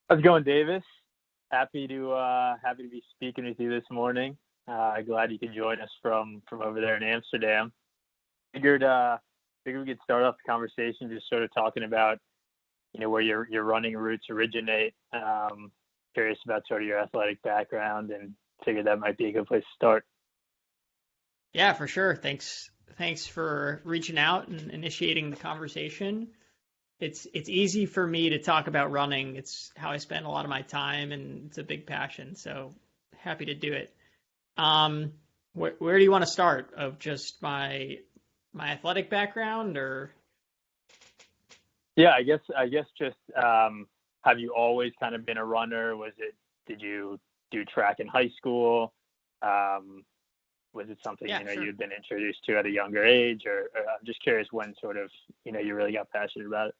How's it going, Davis? Happy to be speaking with you this morning. Glad you could join us from over there in Amsterdam. Figured figured we could start off the conversation just sort of talking about where your running roots originate. Curious about sort of your athletic background, and figured that might be a good place to start. Yeah, for sure. Thanks for reaching out and initiating the conversation. It's easy for me to talk about running. It's how I spend a lot of my time, and it's a big passion. So happy to do it. Where do you want to start? Of just my athletic background, or Yeah, I guess just have you always kind of been a runner? Did you do track in high school? Was it something yeah, sure. you'd been introduced to at a younger age, or I'm just curious when sort of you really got passionate about it.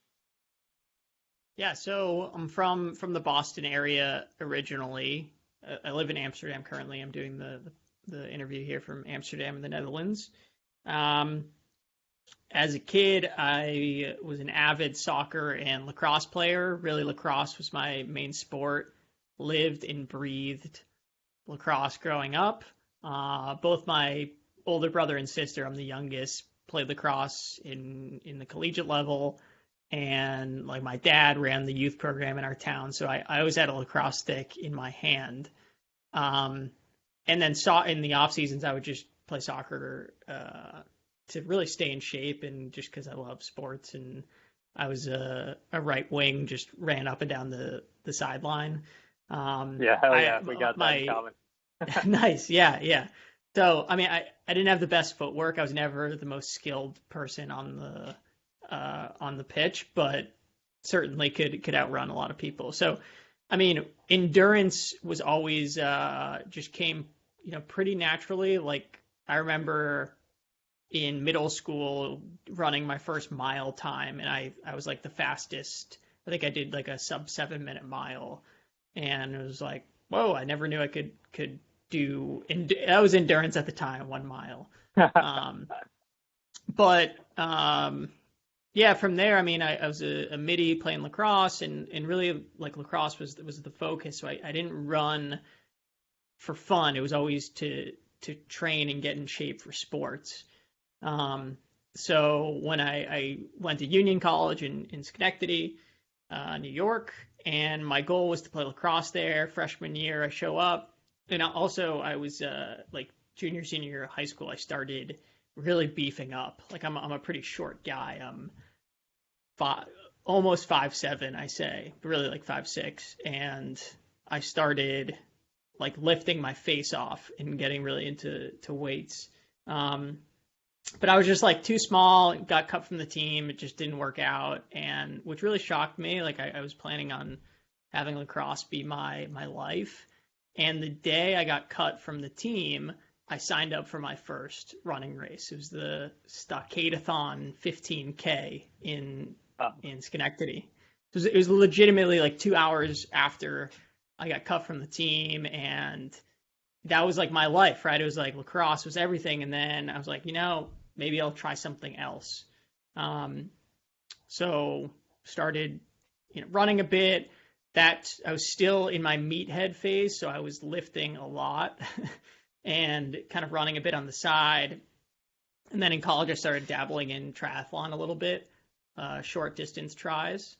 Yeah, so I'm from the Boston area originally. I live in Amsterdam currently. I'm doing the interview here from Amsterdam in the Netherlands. Um, as a kid, I was an avid soccer and lacrosse player. Really, lacrosse was my main sport. Lived and breathed lacrosse growing up. Both my older brother and sister, I'm the youngest, played lacrosse in the collegiate level, and like my dad ran the youth program in our town, so I always had a lacrosse stick in my hand. Um, and then saw in the off seasons, I would just play soccer to really stay in shape, and just because I love sports, and I was a right wing, just ran up and down the sideline. Yeah, hell I yeah, we got that in my common. Nice, yeah, yeah. So I mean, I didn't have the best footwork. I was never the most skilled person on the pitch, but certainly could outrun a lot of people. So I mean, endurance was always just came pretty naturally. Like I remember in middle school running my first mile time, and I was like the fastest. I think I did like a sub 7 minute mile, and it was like, whoa! I never knew I could do. And that was endurance at the time, 1 mile. Um, but yeah, from there, I mean, I was a midi playing lacrosse, and really like lacrosse was the focus. So I didn't run for fun. It was always to train and get in shape for sports. Um, so when I went to Union College in Schenectady, New York, and my goal was to play lacrosse there. Freshman year, I show up, and also I was like junior, senior year of high school, I started really beefing up. Like I'm a pretty short guy. I'm five, almost 5'7", I say, but really like 5'6", and I started like lifting my face off and getting really into weights. Um, but I was just like too small, got cut from the team. It just didn't work out, and which really shocked me. Like I was planning on having lacrosse be my life, and the day I got cut from the team, I signed up for my first running race. It was the Stockadathon 15K Oh, in Schenectady. It was legitimately like 2 hours after I got cut from the team, and that was like my life, right? It was like lacrosse was everything, and then I was like, maybe I'll try something else. Um, so started, running a bit. That I was still in my meathead phase, so I was lifting a lot and kind of running a bit on the side. And then in college, I started dabbling in triathlon a little bit, short distance tries,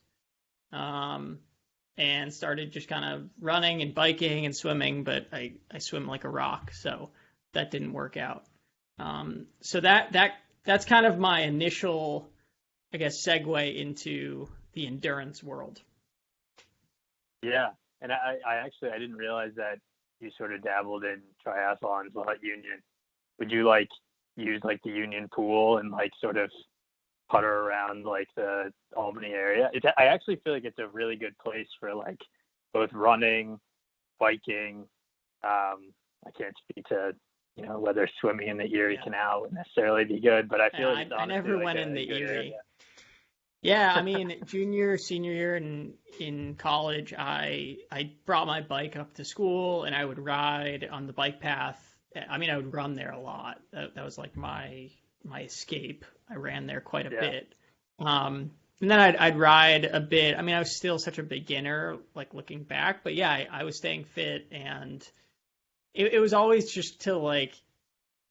um, and started just kind of running and biking and swimming, but I swim like a rock, so that didn't work out. So that's kind of my initial, I guess, segue into the endurance world. yeah, and I didn't realize that you sort of dabbled in triathlons while at Union. Would you like use like the Union pool and like sort of putter around like the Albany area? I actually feel like it's a really good place for like both running, biking. I can't speak to whether swimming in the Erie Yeah. Canal would necessarily be good, but I Yeah, feel like it's I honestly never like went in a the good Erie. area. Yeah, I mean, junior, senior year in college, I brought my bike up to school, and I would ride on the bike path. I mean, I would run there a lot. That was like my escape. I ran there quite a Yeah. bit. Um, And then I'd ride a bit. I mean, I was still such a beginner, like looking back, but yeah, I was staying fit, and it was always just to like,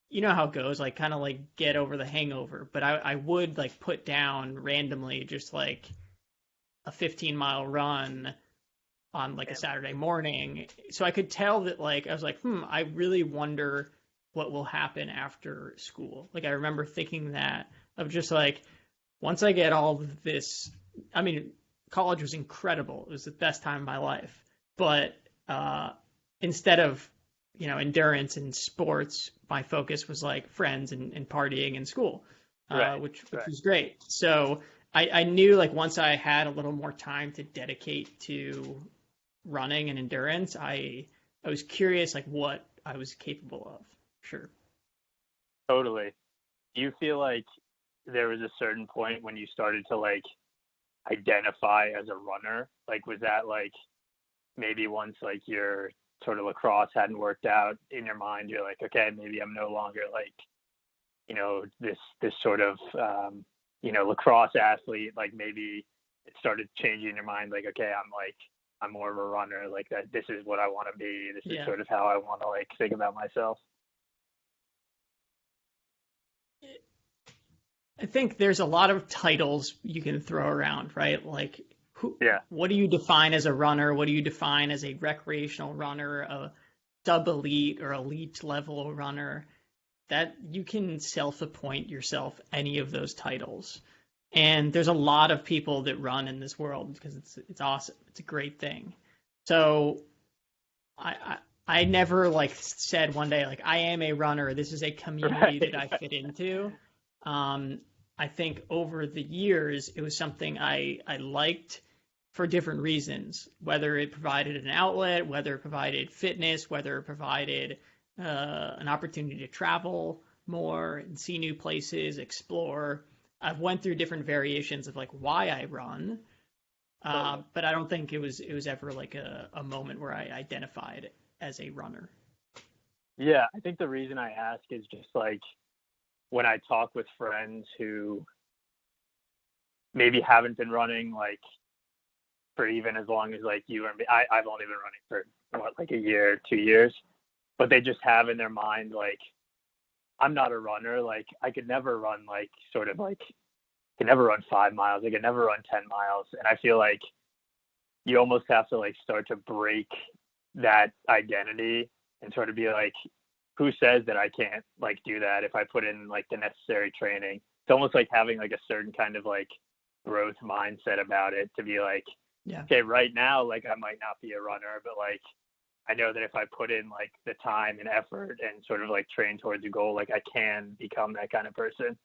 you know how it goes, like kind of like get over the hangover. But I would like put down randomly just like a 15-mile run on like a Saturday morning. So I could tell that like I was like, I really wonder what will happen after school. Like I remember thinking that of just like once I get all of this, I mean, college was incredible. It was the best time of my life. But instead of, endurance and sports, my focus was like friends and partying and school, Right. which Right. was great. So I knew like once I had a little more time to dedicate to running and endurance, I was curious like what I was capable of. Sure. Totally. Do you feel like there was a certain point when you started to like identify as a runner? Like, was that like maybe once like your sort of lacrosse hadn't worked out in your mind, you're like, okay, maybe I'm no longer like, this sort of, lacrosse athlete. Like maybe it started changing in your mind, like, okay, I'm more of a runner. Like that, this is what I want to be. This is Yeah. sort of how I want to like think about myself. I think there's a lot of titles you can throw around, right? Like, Yeah. what do you define as a runner? What do you define as a recreational runner, a sub elite or elite level runner? That you can self-appoint yourself any of those titles. And there's a lot of people that run in this world because it's awesome. It's a great thing. So I never like said one day like I am a runner. This is a community Right. that I fit into. Um, I think over the years it was something I liked for different reasons, whether it provided an outlet, whether it provided fitness, whether it provided an opportunity to travel more and see new places, explore. I've went through different variations of like why I run, Totally. but I don't think it was ever like a moment where I identified as a runner. Yeah. I think the reason I ask is just like when I talk with friends who maybe haven't been running like for even as long as like you or me. I've only been running for what, like a year, 2 years, but they just have in their mind like I'm not a runner. Like I could never run like sort of like I could never run 5 miles. I could never run 10 miles. And I feel like you almost have to like start to break that identity and sort of be like, who says that I can't like do that if I put in like the necessary training? It's almost like having like a certain kind of like growth mindset about it to be like, Yeah. okay, right now, like I might not be a runner, but like I know that if I put in like the time and effort and sort of like train towards a goal, like I can become that kind of person.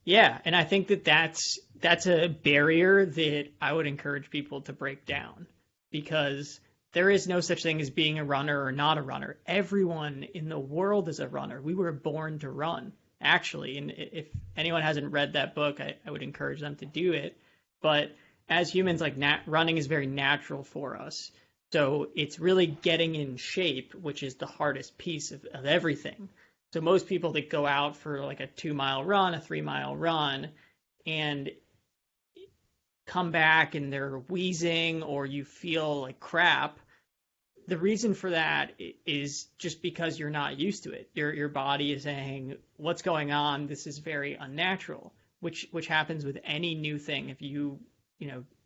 Yeah, and I think that that's a barrier that I would encourage people to break down because there is no such thing as being a runner or not a runner. Everyone in the world is a runner. We were born to run, actually. And if anyone hasn't read that book, I would encourage them to do it. But as humans, like running is very natural for us. So it's really getting in shape, which is the hardest piece of everything. So most people that go out for like a 2 mile run, a 3 mile run, and come back and they're wheezing or you feel like crap, the reason for that is just because you're not used to it. Your body is saying, "What's going on? This is very unnatural," which happens with any new thing. If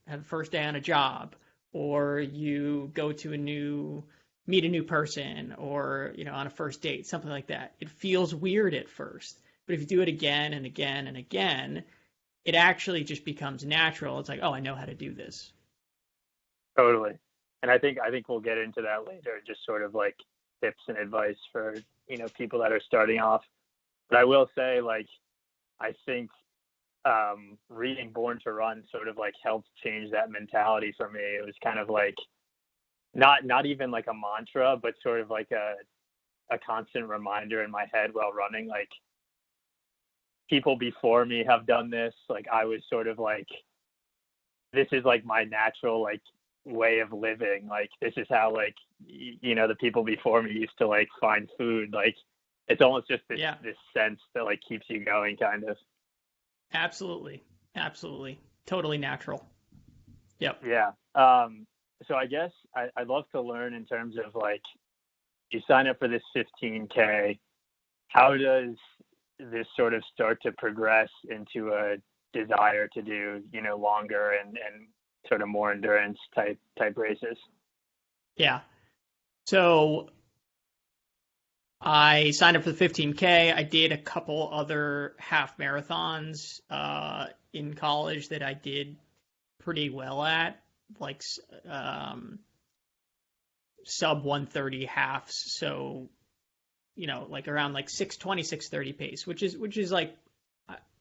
have a first day on a job, or you go to meet a new person, or on a first date, something like that. It feels weird at first, but if you do it again and again and again, it actually just becomes natural. It's like, oh, I know how to do this. Totally. And I think we'll get into that later, just sort of like tips and advice for, people that are starting off. But I will say, like, I think reading Born to Run sort of like helped change that mentality for me. It was kind of like not even like a mantra, but sort of like a constant reminder in my head while running, like people before me have done this. Like I was sort of like, this is like my natural like way of living. Like this is how like the people before me used to like find food. Like it's almost just this Yeah, sense that like keeps you going, kind of. absolutely. Absolutely. Totally natural. Yep. Yeah. So I guess I'd love to learn in terms of like you sign up for this 15K. How does this sort of start to progress into a desire to do, longer and sort of more endurance type races? Yeah. So I signed up for the 15K. I did a couple other half marathons in college that I did pretty well at, like sub 130 halves. So, like around like 620, 630 pace, which is like,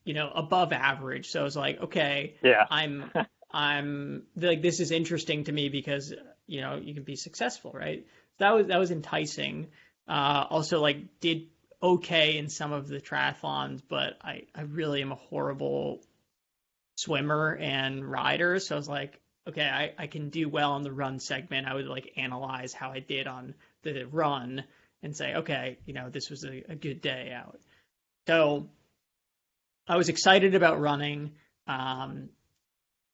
above average. So I was like, okay, Yeah. I'm like, this is interesting to me because, you can be successful, right? That was enticing. Also like did okay in some of the triathlons, but I really am a horrible swimmer and rider. So I was like, okay, I can do well on the run segment. I would like analyze how I did on the run and say, okay, this was a good day out. So I was excited about running.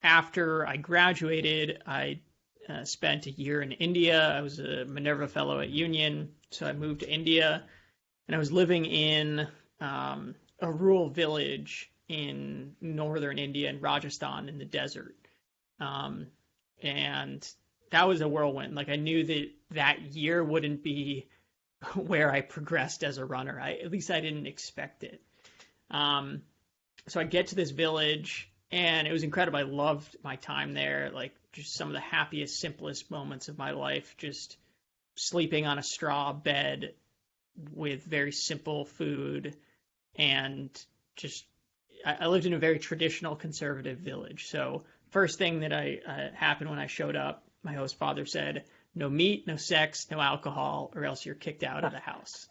After I graduated, I spent a year in India. I was a Minerva Fellow at Union, so I moved to India, and I was living in a rural village in northern India in Rajasthan in the desert. And that was a whirlwind. Like I knew that year wouldn't be where I progressed as a runner. At least I didn't expect it. So I get to this village, and it was incredible. I loved my time there. Like just some of the happiest, simplest moments of my life. Just sleeping on a straw bed with very simple food, and just I lived in a very traditional conservative village. So first thing that happened when I showed up, my host father said, "No meat, no sex, no alcohol, or else you're kicked out of the house."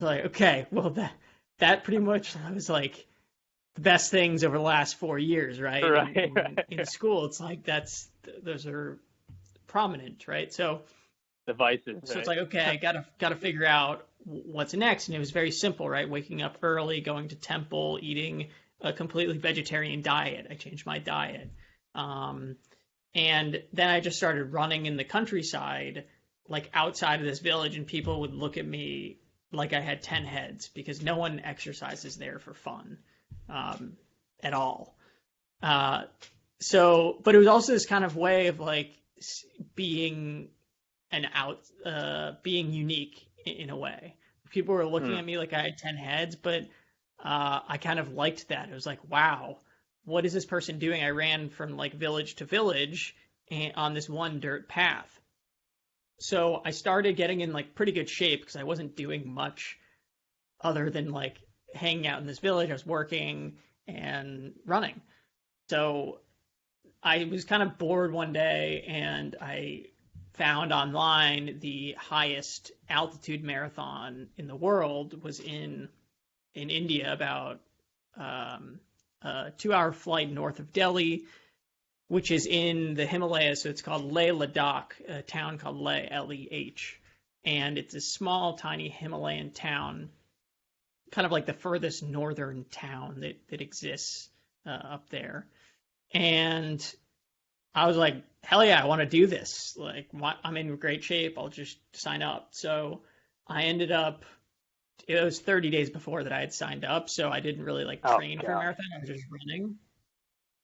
So like, okay, well that pretty much was like the best things over the last 4 years, right? Right. In school, it's like those are prominent, right? So Devices, so it's right? like, okay, I gotta figure out what's next, and it was very simple, right? Waking up early, going to temple, eating a completely vegetarian diet. I changed my diet, and then I just started running in the countryside, like outside of this village, and people would look at me like I had 10 heads because no one exercises there for fun at all. Uh, but it was also this kind of way of like being being unique in a way. People were looking at me like I had 10 heads, but I kind of liked that. It was like, wow, what is this person doing? I ran from like village to village on this one dirt path. So I started getting in like pretty good shape because I wasn't doing much other than like hanging out in this village. I was working and running. So I was kind of bored one day, and I found online the highest altitude marathon in the world was in India, about a 2-hour flight north of Delhi, which is in the Himalayas. So it's called Leh Ladakh, a town called Leh, Leh. And it's a small, tiny Himalayan town, kind of like the furthest northern town that exists up there. And I was like, hell yeah, I want to do this. Like, I'm in great shape. I'll just sign up. So I ended up, it was 30 days before that I had signed up. So I didn't really like train for a marathon. I was just running.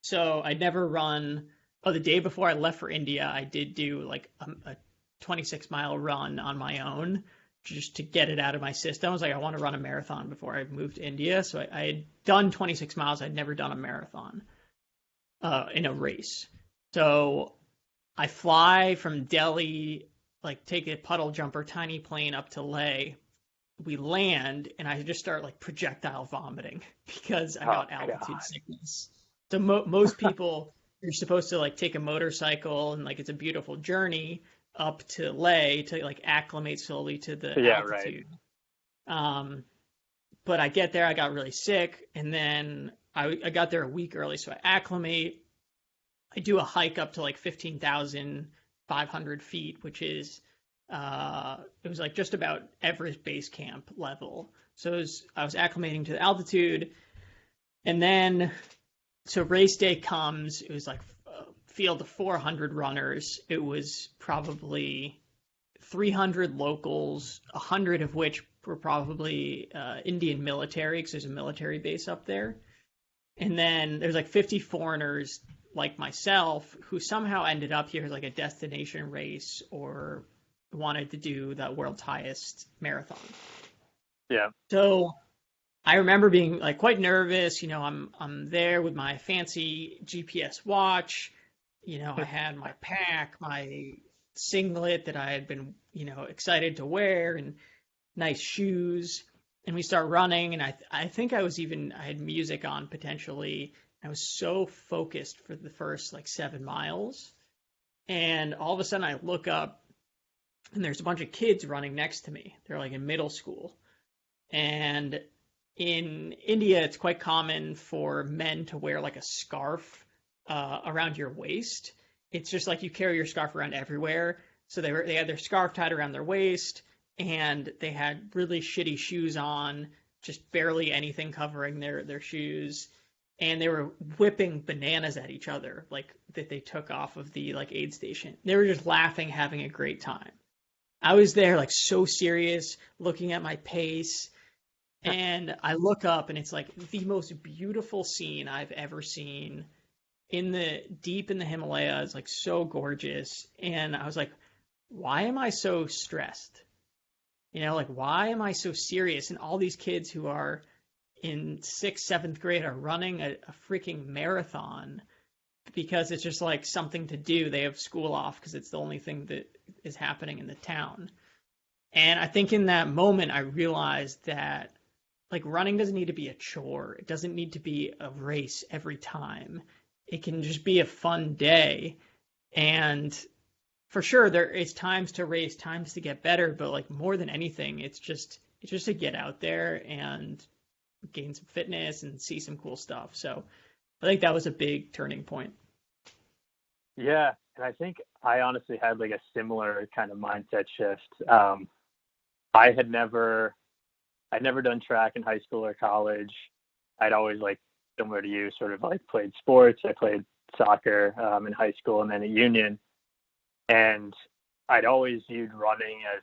So I'd never run. Oh, the day before I left for India, I did do like a 26-mile run on my own just to get it out of my system. I was like, I want to run a marathon before I moved to India. So I had done 26 miles. I'd never done a marathon in a race. So I fly from Delhi, like take a puddle jumper, tiny plane up to Leh. We land, and I just start like projectile vomiting because I got altitude sickness. So most people, you're supposed to like take a motorcycle, and like it's a beautiful journey up to Leh to like acclimate slowly to the altitude. Right. But I get there, I got really sick, and then I got there a week early, so I acclimate. I do a hike up to like 15,500 feet, which is it was like just about Everest base camp level. So I was acclimating to the altitude, and then so race day comes. It was like a field of 400 runners. It was probably 300 locals, 100 of which were probably Indian military, because there's a military base up there. And then there's like 50 foreigners like myself who somehow ended up here as like a destination race or wanted to do the world's highest marathon. Yeah. So I remember being like quite nervous. I'm there with my fancy GPS watch. I had my pack, my singlet that I had been, excited to wear, and nice shoes. And we start running, and I think I had music on potentially. I was so focused for the first like 7 miles. And all of a sudden I look up, and there's a bunch of kids running next to me. They're like in middle school. And in India, it's quite common for men to wear like a scarf around your waist. It's just like you carry your scarf around everywhere. So they had their scarf tied around their waist, and they had really shitty shoes on, just barely anything covering their shoes. And they were whipping bananas at each other, like that they took off of the like aid station. They were just laughing, having a great time. I was there like so serious, looking at my pace. And I look up, and it's like the most beautiful scene I've ever seen deep in the Himalayas, like so gorgeous. And I was like, why am I so stressed? Like, why am I so serious? And all these kids who are in 6th, 7th grade are running a freaking marathon because it's just like something to do. They have school off because it's the only thing that is happening in the town. And I think in that moment, I realized that like running doesn't need to be a chore. It doesn't need to be a race every time. It can just be a fun day. And for sure, there is times to race, times to get better, but like more than anything, it's just to get out there and gain some fitness and see some cool stuff. So I think that was a big turning point. Yeah, and I think I honestly had like a similar kind of mindset shift. I'd never done track in high school or college. I'd always, like similar to you, sort of like played sports. I played soccer in high school and then at Union. And I'd always viewed running as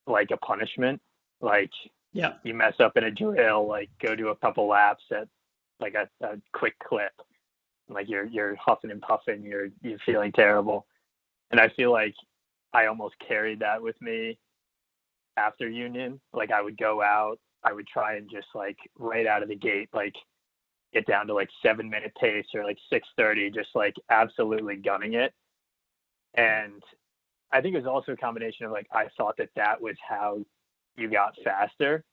like a punishment. Like, Yeah. you mess up in a drill, like go do a couple laps at like a quick clip. Like you're huffing and puffing, you're feeling terrible. And I feel like I almost carried that with me after Union. Like I would go out, I would try and just like right out of the gate, like get down to like 7-minute pace or like 6:30, just like absolutely gunning it. And I think it was also a combination of like, I thought that was how you got faster.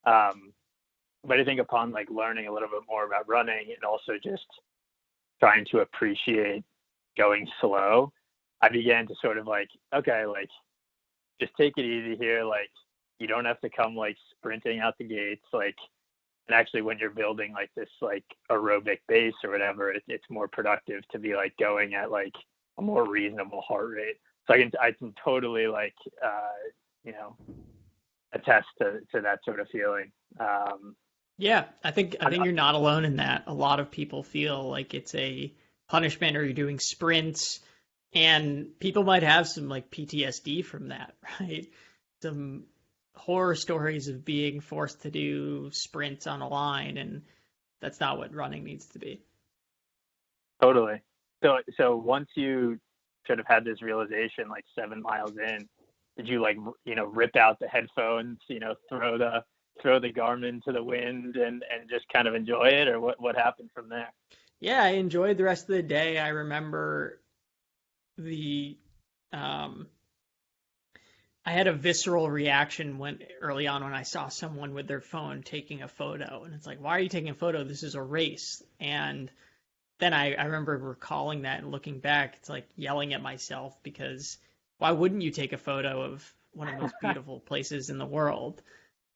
But I think upon like learning a little bit more about running and also just trying to appreciate going slow, I began to sort of like, okay, like just take it easy here. Like you don't have to come like sprinting out the gates. Like, and actually when you're building like this like aerobic base or whatever, it's more productive to be like going at like a more reasonable heart rate. So I can totally like, attest to that sort of feeling. Yeah, I think you're not alone in that. A lot of people feel like it's a punishment, or you're doing sprints, and people might have some like PTSD from that, right? Some horror stories of being forced to do sprints on a line, and that's not what running needs to be. Totally. So once you sort of had this realization, like 7 miles in, did you like, rip out the headphones, throw the Garmin to the wind and just kind of enjoy it, or what happened from there? Yeah, I enjoyed the rest of the day. I remember I had a visceral reaction early on when I saw someone with their phone taking a photo, and it's like, why are you taking a photo? This is a race. And then I remember recalling that and looking back, it's like yelling at myself, because why wouldn't you take a photo of one of the most beautiful places in the world?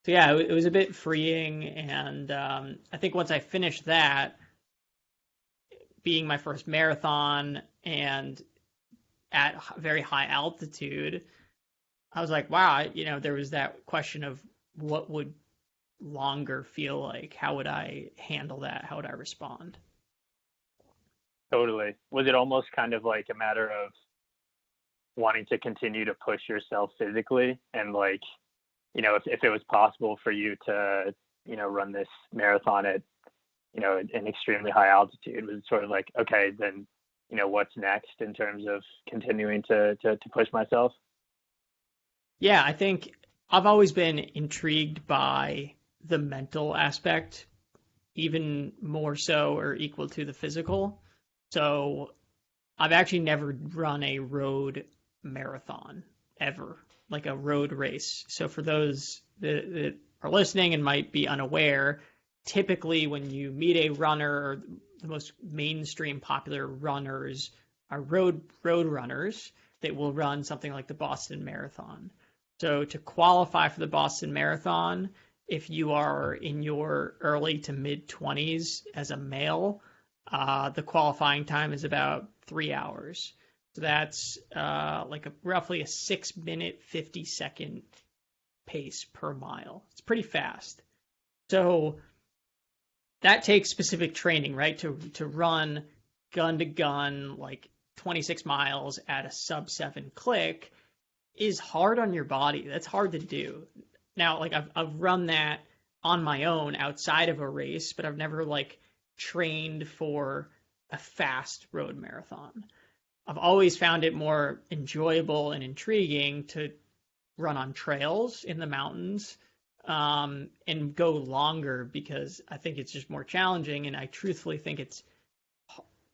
So yeah, it was a bit freeing. And I think once I finished that, being my first marathon and at very high altitude, I was like, wow, there was that question of what would longer feel like? How would I handle that? How would I respond? Totally. Was it almost kind of like a matter of wanting to continue to push yourself physically and like, if it was possible for you to, run this marathon at, an extremely high altitude, was it sort of like, okay, then, what's next in terms of continuing to push myself? Yeah, I think I've always been intrigued by the mental aspect, even more so or equal to the physical. So I've actually never run a road marathon ever, like a road race. So for those that are listening and might be unaware, typically when you meet a runner, or the most mainstream popular runners are road runners that will run something like the Boston Marathon. So to qualify for the Boston Marathon, if you are in your early to mid 20s as a male, the qualifying time is about 3 hours. So that's roughly a 6-minute, 50-second pace per mile. It's pretty fast. So that takes specific training, right? To run gun to gun, like 26 miles at a sub 7 click is hard on your body. That's hard to do. Now, like I've run that on my own outside of a race, but I've never like trained for a fast road marathon. I've always found it more enjoyable and intriguing to run on trails in the mountains, and go longer because I think it's just more challenging, and I truthfully think it's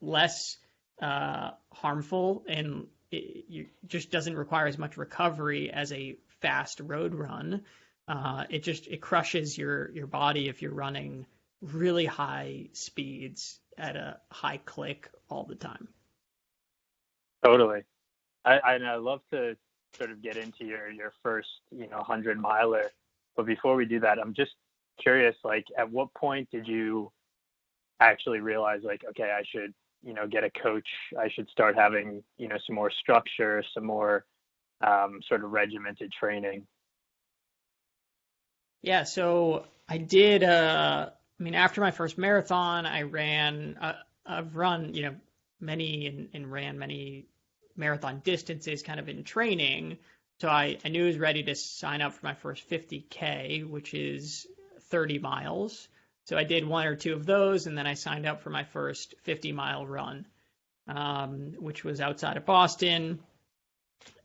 less harmful, and it just doesn't require as much recovery as a fast road run. It crushes your body if you're running really high speeds at a high click all the time. Totally. I love to sort of get into your first 100-miler, but before we do that, I'm just curious, like at what point did you actually realize like, okay, I should get a coach, I should start having some more structure, some more sort of regimented training? Yeah, so I did. After my first marathon, I've run, many and ran many marathon distances kind of in training. So I knew I was ready to sign up for my first 50K, which is 30 miles. So I did one or two of those, and then I signed up for my first 50-mile run, which was outside of Boston.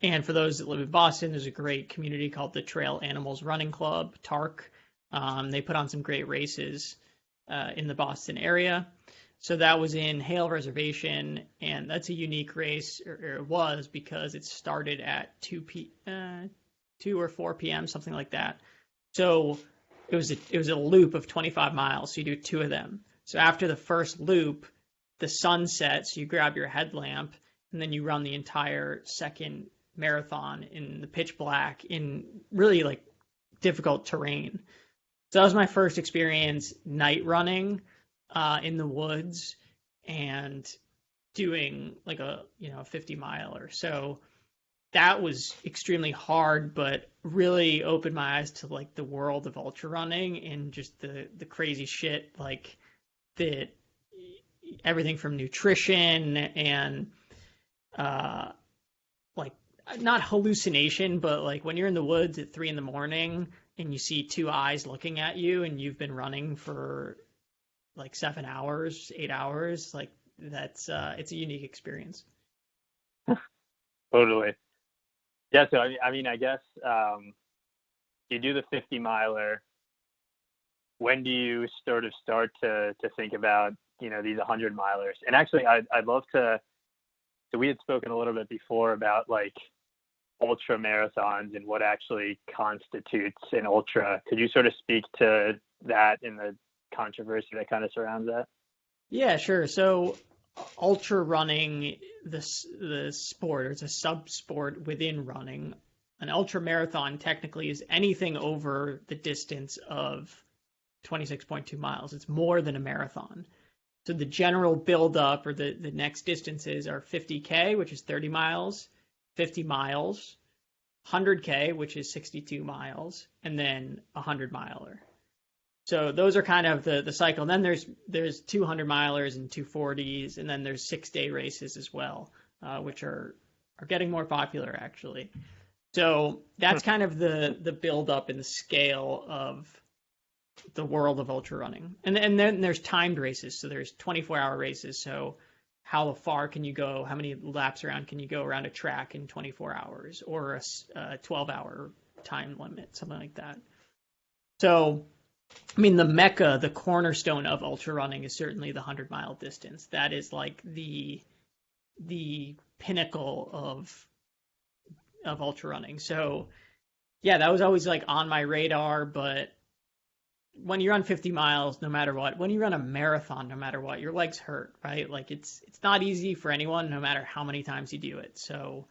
And for those that live in Boston, there's a great community called the Trail Animals Running Club, TARC. They put on some great races in the Boston area. So that was in Hale Reservation, and that's a unique race, or it was, because it started at 2 or 4 p.m., something like that. So it was a loop of 25 miles, so you do two of them. So after the first loop, the sun sets, you grab your headlamp, and then you run the entire second marathon in the pitch black in really like difficult terrain. So that was my first experience night running in the woods and doing like a 50 mile or so. That was extremely hard, but really opened my eyes to like the world of ultra running and just the crazy shit, like that, everything from nutrition and like not hallucination, but like when you're in the woods at 3 a.m. and you see two eyes looking at you and you've been running for like 7 hours, 8 hours, like that's it's a unique experience. Totally. Yeah. So I guess you do the 50-miler. When do you sort of start to think about these 100-milers? And actually, I'd love to. So we had spoken a little bit before about like ultra marathons and what actually constitutes an ultra. Could you sort of speak to that and the controversy that kind of surrounds that? Yeah, sure. So ultra running, the sport, or it's a sub-sport within running. An ultra marathon technically is anything over the distance of 26.2 miles. It's more than a marathon. So the general build-up, or the next distances, are 50K, which is 30 miles, 50 miles, 100K, which is 62 miles, and then a 100-miler. So those are kind of the cycle. And then there's 200 milers and 240s, and then there's 6-day races as well, which are getting more popular actually. So that's kind of the build up and the scale of the world of ultra running. And then there's timed races. So there's 24-hour races. So how far can you go? How many laps around can you go around a track in 24 hours, or a 12-hour time limit, something like that. So, I mean, the mecca, the cornerstone of ultra running is certainly the 100-mile distance. That is like the pinnacle of ultra running. So, yeah, that was always like on my radar. But when you run 50 miles, no matter what, when you run a marathon, no matter what, your legs hurt, right? Like it's not easy for anyone, no matter how many times you do it. So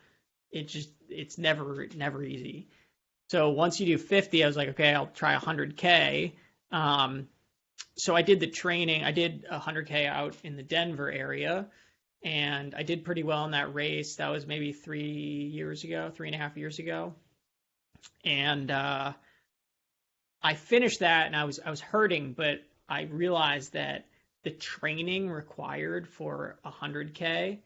it's never easy. So once you do 50, I was like, okay, I'll try 100K. So I did the training. I did 100K out in the Denver area, and I did pretty well in that race. That was maybe 3.5 years ago. And I finished that, and I was hurting, but I realized that the training required for 100K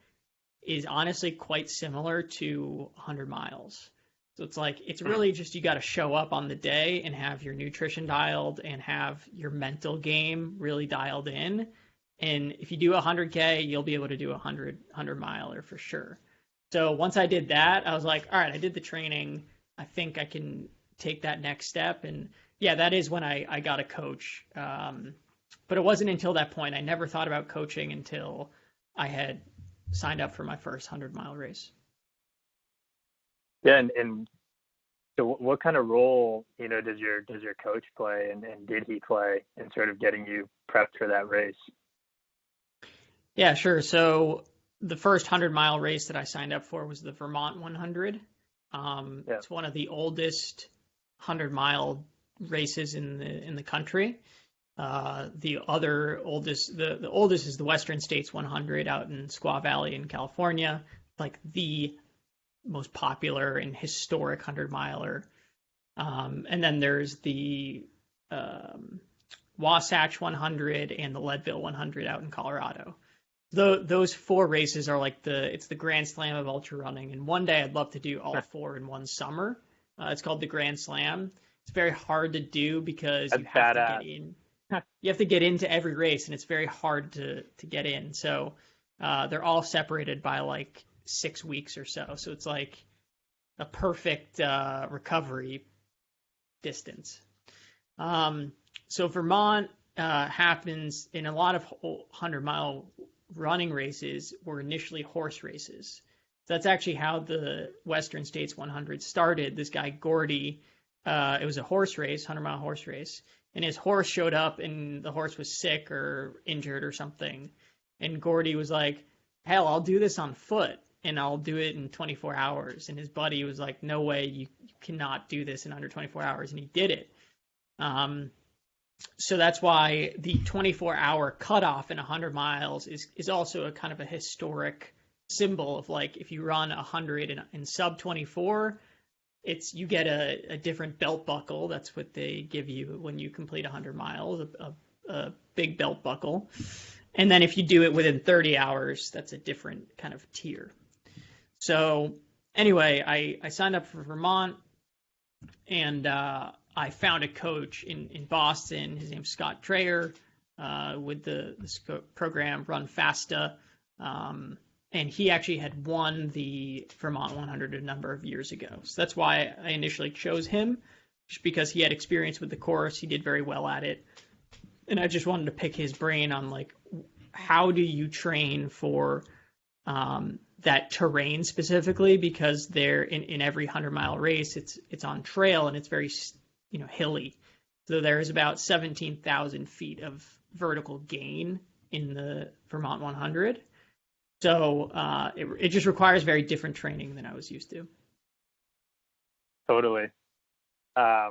is honestly quite similar to 100 miles. So it's like, it's really just, you got to show up on the day and have your nutrition dialed and have your mental game really dialed in. And if you do 100K, you'll be able to do a 100 miler for sure. So once I did that, I was like, all right, I did the training. I think I can take that next step. And yeah, that is when I got a coach. But it wasn't until that point. I never thought about coaching until I had signed up for my first 100-mile race. Yeah, and so what kind of role, does your coach play, and did he play in sort of getting you prepped for that race? Yeah, sure. So the first 100-mile race that I signed up for was the Vermont 100. It's one of the oldest 100-mile races in the country. The oldest is the Western States 100 out in Squaw Valley in California, like the most popular and historic 100-miler. And then there's the Wasatch 100 and the Leadville 100 out in Colorado. Those four races are like it's the Grand Slam of ultra running. And one day I'd love to do all four in one summer. It's called the Grand Slam. It's very hard to do because you have to get in. You have to get into every race, and it's very hard to get in. So they're all separated by like 6 weeks or so. So it's like a perfect recovery distance. So Vermont happens in a lot of 100-mile running races were initially horse races. So that's actually how the Western States 100 started. This guy, Gordy, it was a horse race, 100-mile horse race. And his horse showed up, and the horse was sick or injured or something. And Gordy was like, hell, I'll do this on foot, and I'll do it in 24 hours. And his buddy was like, no way, you cannot do this in under 24 hours. And he did it. So that's why the 24-hour cutoff in 100 miles is also a kind of a historic symbol of, like, if you run 100 in sub 24, you get a different belt buckle. That's what they give you when you complete 100 miles, a big belt buckle. And then if you do it within 30 hours, that's a different kind of tier. So anyway, I signed up for Vermont, and I found a coach in Boston. His name's Scott Dreyer, with this program Run Fasta. And he actually had won the Vermont 100 a number of years ago. So that's why I initially chose him, just because he had experience with the course. He did very well at it. And I just wanted to pick his brain on, like, how do you train for that terrain specifically? Because there in every 100-mile race, it's on trail, and it's very, hilly. So there is about 17,000 feet of vertical gain in the Vermont 100. So it just requires very different training than I was used to. Totally. Yeah,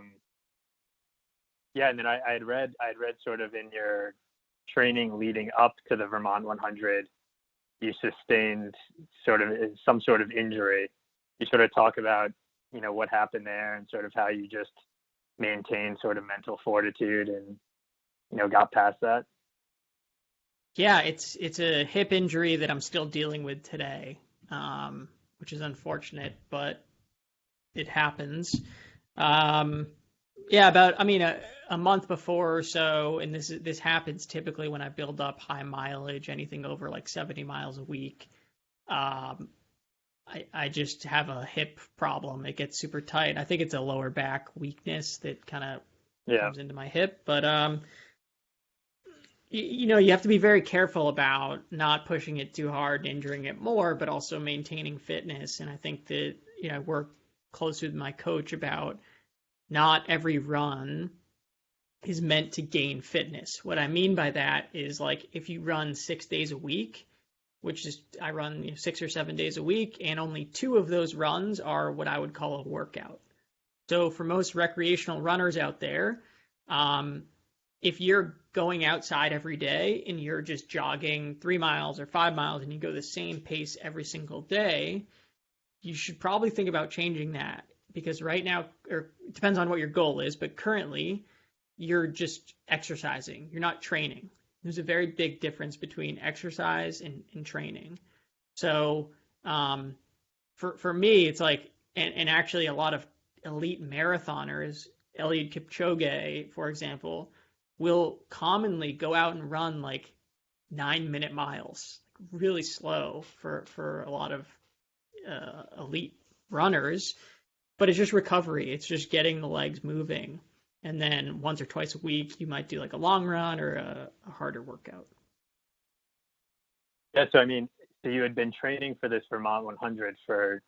and then I had read sort of in your training leading up to the Vermont 100, you sustained some sort of injury. You sort of talk about, what happened there, and sort of how you just maintain sort of mental fortitude and got past that? Yeah, it's a hip injury that I'm still dealing with today, which is unfortunate, but it happens. Um, yeah, about I mean a month before or so, and this happens typically when I build up high mileage, anything over like 70 miles a week. Um, I just have a hip problem. It gets super tight. I think it's a lower back weakness that kind of Yeah. comes into my hip, but you have to be very careful about not pushing it too hard and injuring it more, but also maintaining fitness. And I think that, I work closely with my coach about not every run is meant to gain fitness. What I mean by that is like if you run 6 days a week, which is I run 6 or 7 days a week, and only 2 of those runs are what I would call a workout. So for most recreational runners out there, if you're going outside every day and you're just jogging 3 miles or 5 miles and you go the same pace every single day, you should probably think about changing that because right now, or it depends on what your goal is, but currently you're just exercising. You're not training. There's a very big difference between exercise and training. So for me, it's like, and actually a lot of elite marathoners, Eliud Kipchoge, for example, will commonly go out and run like 9-minute miles, really slow for a lot of elite runners. But it's just recovery. It's just getting the legs moving. And then once or twice a week, you might do like a long run or a harder workout. Yeah. So, I mean, so you had been training for this Vermont 100 for,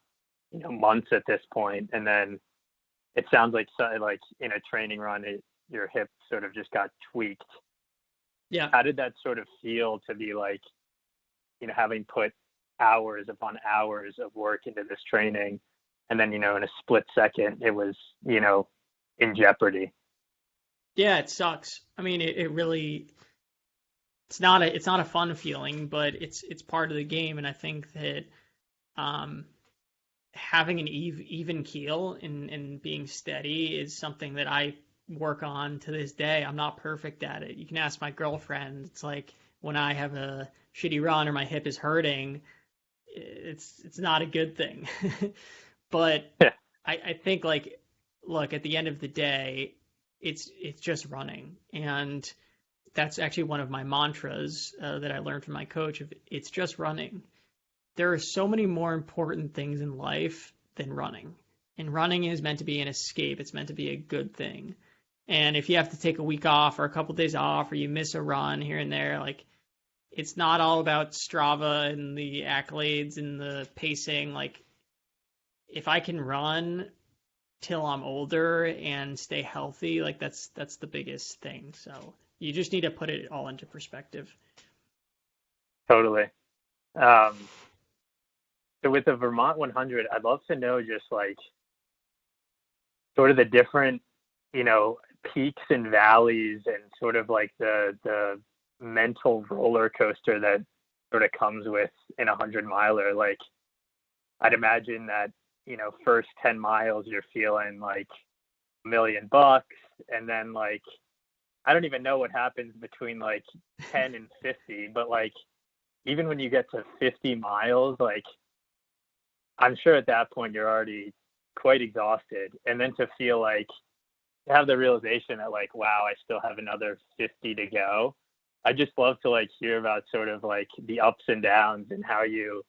months at this point, and then it sounds like in a training run, your hip sort of just got tweaked. Yeah. How did that sort of feel to be like, having put hours upon hours of work into this training, and then, in a split second, it was, in jeopardy? Yeah, it sucks. I mean, it really it's not a fun feeling, but it's part of the game, and I think that having an even keel and being steady is something that I work on to this day. I'm not perfect at it. You can ask my girlfriend. It's like when I have a shitty run or my hip is hurting, it's not a good thing. But Yeah. I think like, look, at the end of the day, it's just running, and that's actually one of my mantras that I learned from my coach. Of it's just running. There are so many more important things in life than running, and running is meant to be an escape. It's meant to be a good thing. And if you have to take a week off or a couple of days off, or you miss a run here and there, like it's not all about Strava and the accolades and the pacing. Like if I can run till I'm older and stay healthy, like that's the biggest thing. So you just need to put it all into perspective. Totally. So with the Vermont 100, I'd love to know just like sort of the different, peaks and valleys, and sort of like the mental roller coaster that sort of comes with in 100-miler. Like I'd imagine that, first 10 miles you're feeling like $1 million, and then like I don't even know what happens between like 10 and 50, but like even when you get to 50 miles, like I'm sure at that point you're already quite exhausted. And then to feel like, to have the realization that like, wow, I still have another 50 to go. I just love to like hear about sort of like the ups and downs and how you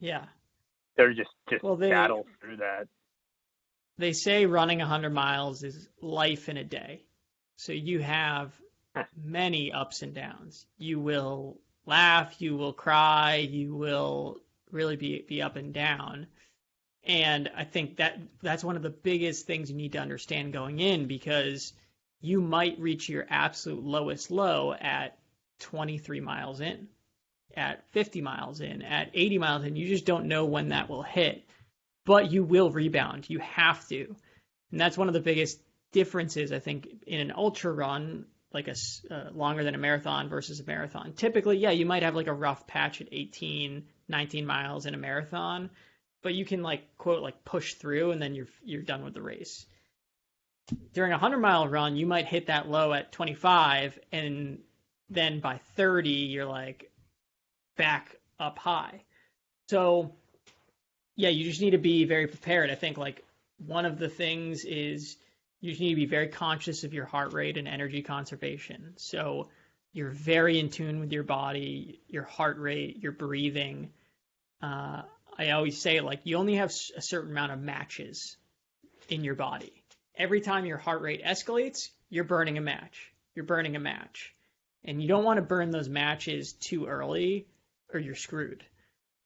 sort of just well, battle through that. They say running 100 miles is life in a day. So you have many ups and downs. You will laugh, you will cry, you will really be up and down. And I think that's one of the biggest things you need to understand going in, because you might reach your absolute lowest low at 23 miles in, at 50 miles in, at 80 miles in. You just don't know when that will hit, but you will rebound. You have to. And that's one of the biggest differences, I think, in an ultra run, like a longer than a marathon versus a marathon. Typically, yeah, you might have like a rough patch at 18, 19 miles in a marathon, but you can like quote like push through and then you're done with the race. During a 100-mile run, you might hit that low at 25 and then by 30, you're like back up high. So yeah, you just need to be very prepared. I think like one of the things is you just need to be very conscious of your heart rate and energy conservation. So you're very in tune with your body, your heart rate, your breathing. I always say like you only have a certain amount of matches in your body. Every time your heart rate escalates, you're burning a match. You're burning a match. And you don't want to burn those matches too early or you're screwed.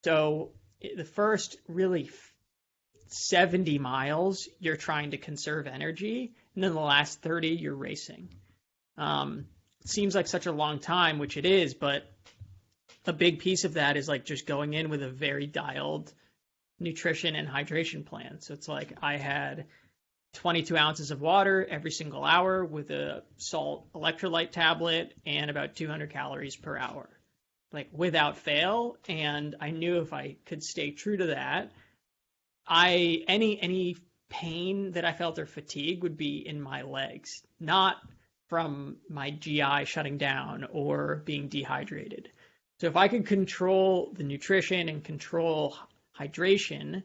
So the first really 70 miles, you're trying to conserve energy. And then the last 30, you're racing. It seems like such a long time, which it is, but a big piece of that is like just going in with a very dialed nutrition and hydration plan. So it's like I had 22 ounces of water every single hour with a salt electrolyte tablet and about 200 calories per hour, like without fail. And I knew if I could stay true to that, any pain that I felt or fatigue would be in my legs, not from my GI shutting down or being dehydrated. So if I could control the nutrition and control hydration,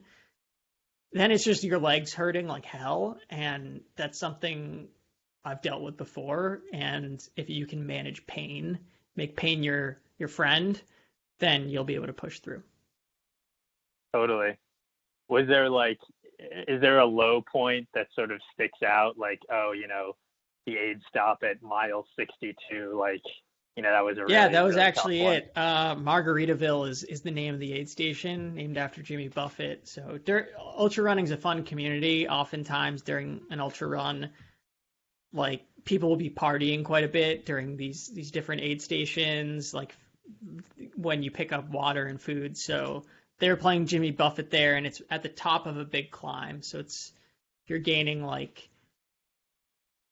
then it's just your legs hurting like hell. And that's something I've dealt with before. And if you can manage pain, make pain your friend, then you'll be able to push through. Totally. Was there like, is there a low point that sort of sticks out? Like, oh, the aid stop at mile 62, like, that was a really, yeah, that was really actually tough one. it. Margaritaville is the name of the aid station, named after Jimmy Buffett. So ultra running is a fun community. Oftentimes during an ultra run, like people will be partying quite a bit during these different aid stations, like when you pick up water and food. So they're playing Jimmy Buffett there, and it's at the top of a big climb. So you're gaining like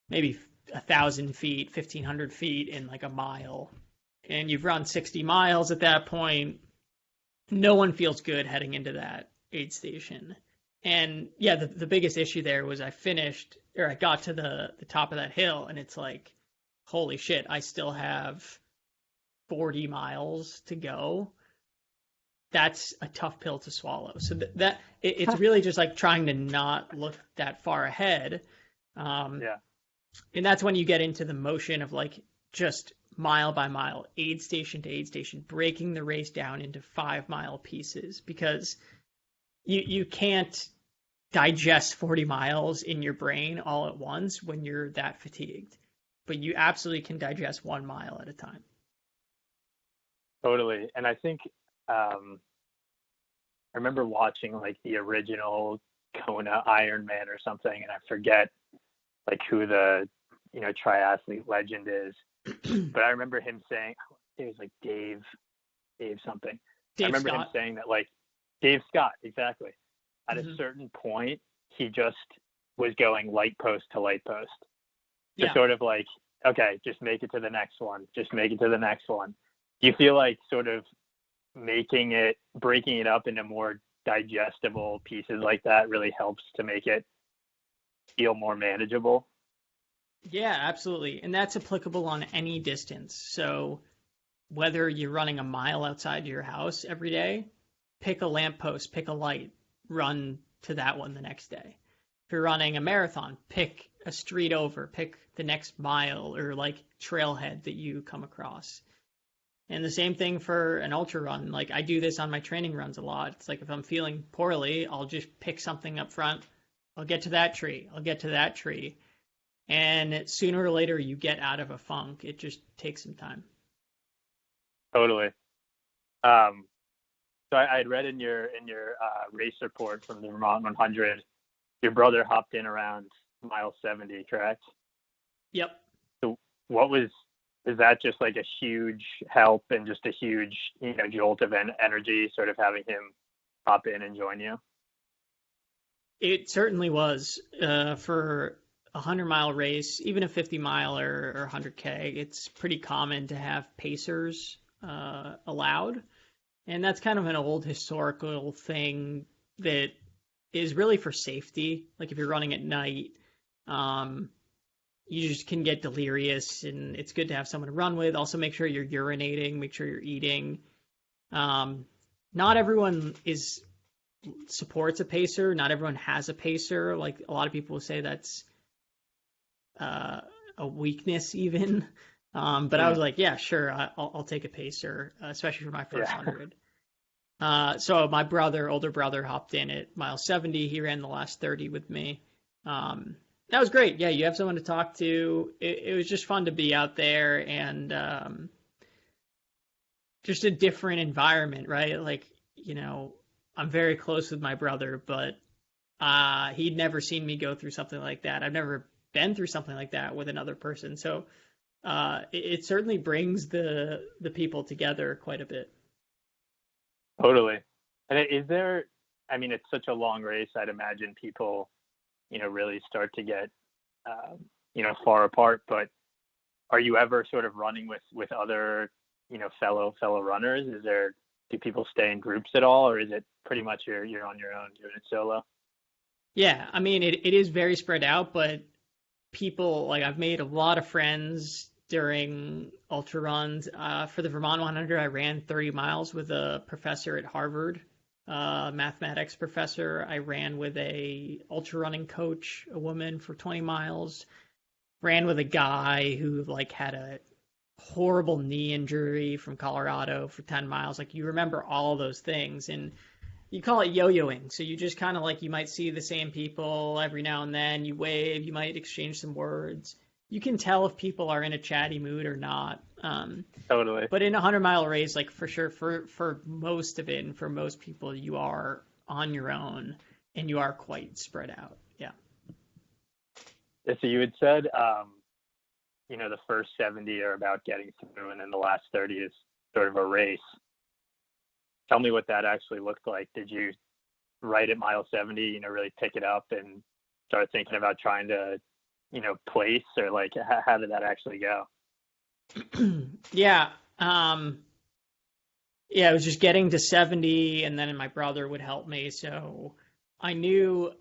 maybe 1,000 feet, 1,500 feet in like a mile. And you've run 60 miles at that point. No one feels good heading into that aid station. And yeah, the biggest issue there was I got to the top of that hill, and it's like, holy shit, I still have 40 miles to go. That's a tough pill to swallow. So it's really just like trying to not look that far ahead. Yeah, And that's when you get into the motion of like just mile by mile, aid station to aid station, breaking the race down into 5-mile pieces, because you can't digest 40 miles in your brain all at once when you're that fatigued. But you absolutely can digest 1 mile at a time. totally. And I think I remember watching like the original Kona Ironman or something, and I forget like who the triathlete legend is, but I remember him saying, it was like Dave something. I remember him saying that like Dave Scott, exactly. At a certain point, he just was going light post to light post. To sort of like, okay, just make it to the next one. Just make it to the next one. Do you feel like sort of breaking it up into more digestible pieces like that really helps to make it feel more manageable? Yeah, absolutely. And that's applicable on any distance. So whether you're running a mile outside your house every day, pick a lamppost, pick a light, run to that one the next day. If you're running a marathon, pick a street over, pick the next mile or like trailhead that you come across. And the same thing for an ultra run. Like I do this on my training runs a lot. It's like if I'm feeling poorly, I'll just pick something up front. I'll get to that tree. I'll get to that tree. And sooner or later you get out of a funk. It just takes some time. Totally. So I had read in your race report from the Vermont 100, your brother hopped in around mile 70, correct? Yep. So is that just like a huge help and just a huge jolt of energy, sort of having him hop in and join you? It certainly was. For a 100-mile race, even a 50-mile or 100K, it's pretty common to have pacers allowed. And that's kind of an old historical thing that is really for safety. Like if you're running at night, you just can get delirious, and it's good to have someone to run with. Also, make sure you're urinating, make sure you're eating. Not everyone supports a pacer. Not everyone has a pacer. Like a lot of people will say that's a weakness even. But I was like, yeah, sure, I'll take a pacer, especially for my first 100. So my older brother, hopped in at mile 70. He ran the last 30 with me. That was great. Yeah, you have someone to talk to. It was just fun to be out there, and just a different environment, right? Like, I'm very close with my brother, but he'd never seen me go through something like that. I've never been through something like that with another person. So it certainly brings the people together quite a bit. Totally. And is there, I mean, it's such a long race. I'd imagine people, really start to get, far apart, but are you ever sort of running with other, fellow runners? Do people stay in groups at all, or is it pretty much you're on your own doing it solo? Yeah. I mean, it is very spread out, but people, like, I've made a lot of friends during ultra runs. For the Vermont 100, I ran 30 miles with a professor at Harvard, mathematics professor. I ran with a ultra running coach, a woman, for 20 miles. Ran with a guy who had a horrible knee injury from Colorado for 10 miles. Like, you remember all those things, and you call it yo-yoing. So you just kind of you might see the same people every now and then. You wave, you might exchange some words. You can tell if people are in a chatty mood or not. Totally. But in a 100-mile race, for sure, for most of it, and for most people, you are on your own, and you are quite spread out. Yeah. So you had said, the first 70 are about getting through, and then the last 30 is sort of a race. Tell me what that actually looked like. Did you, right at mile 70, really pick it up and start thinking about trying to, place, or how did that actually go? Yeah. Yeah, it was just getting to 70, and then my brother would help me. So I knew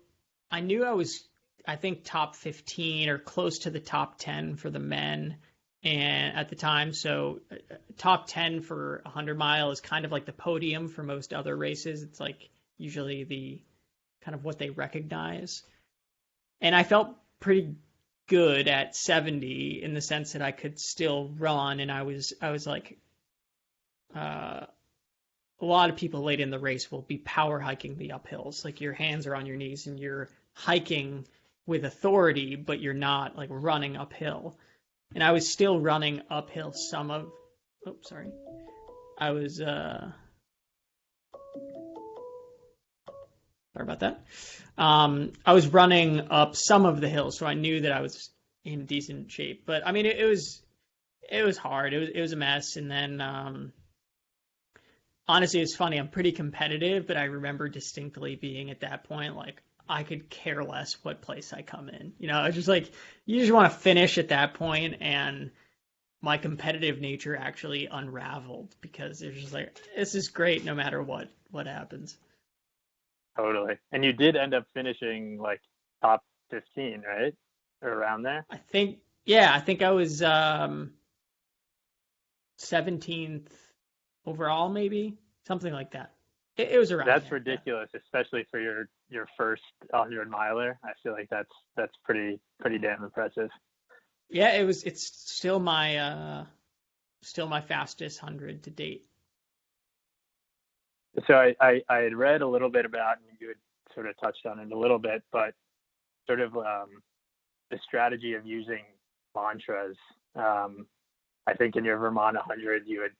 I was, I think, top 15 or close to the top 10 for the men, and at the time. So top 10 for 100-mile is kind of like the podium for most other races. It's usually the kind of what they recognize. And I felt pretty good at 70 in the sense that I could still run, and I was a lot of people late in the race will be power hiking the uphills. Like, your hands are on your knees and you're hiking with authority, but you're not running uphill. And I was still running uphill I was sorry about that. I was running up some of the hills, so I knew that I was in decent shape. But I mean, it was hard. It was a mess. And then, honestly, it's funny. I'm pretty competitive, but I remember distinctly being at that point I could care less what place I come in. It's just you just want to finish at that point, and my competitive nature actually unraveled, because it's just this is great no matter what happens. Totally. And you did end up finishing top 15, right? Or around there? I think I was 17th overall, maybe, something like that. It was around That's there, ridiculous, yeah. Especially for your first 100-miler. I feel like that's pretty damn impressive. Yeah, it's still my fastest 100 to date. So I had read a little bit about, and you had sort of touched on it a little bit, but sort of the strategy of using mantras. I think in your Vermont 100, you had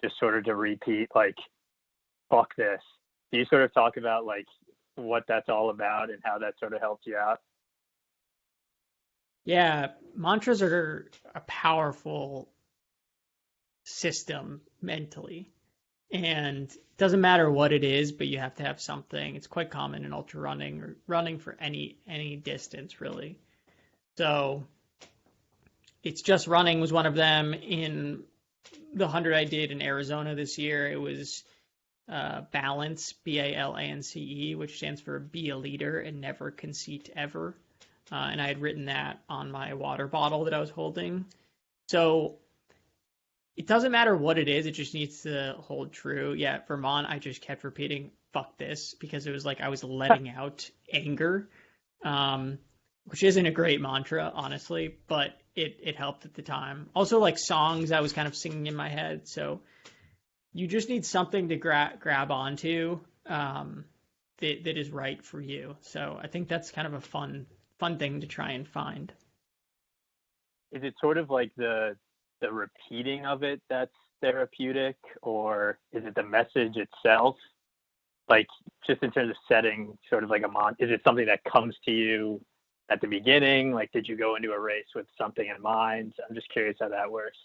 just sort of to repeat fuck this. Do you sort of talk about what that's all about and how that sort of helped you out? Yeah, mantras are a powerful system mentally. And it doesn't matter what it is, but you have to have something. It's quite common in ultra running, or running for any distance, really. So it's just running was one of them. In the 100 I did in Arizona this year, it was balance, BALANCE, which stands for be a leader and never conceit ever. and I had written that on my water bottle that I was holding. So it doesn't matter what it is, it just needs to hold true. Yeah, Vermont, I just kept repeating, fuck this, because it was like I was letting out anger, um, which isn't a great mantra, honestly, but it helped at the time. Also, like songs I was kind of singing in my head. So you just need something to grab onto that is right for you. So I think that's kind of a fun thing to try and find. Is it sort of like the repeating of it that's therapeutic, or is it the message itself? Like, just in terms of setting sort of like is it something that comes to you at the beginning? Like, did you go into a race with something in mind? I'm just curious how that works.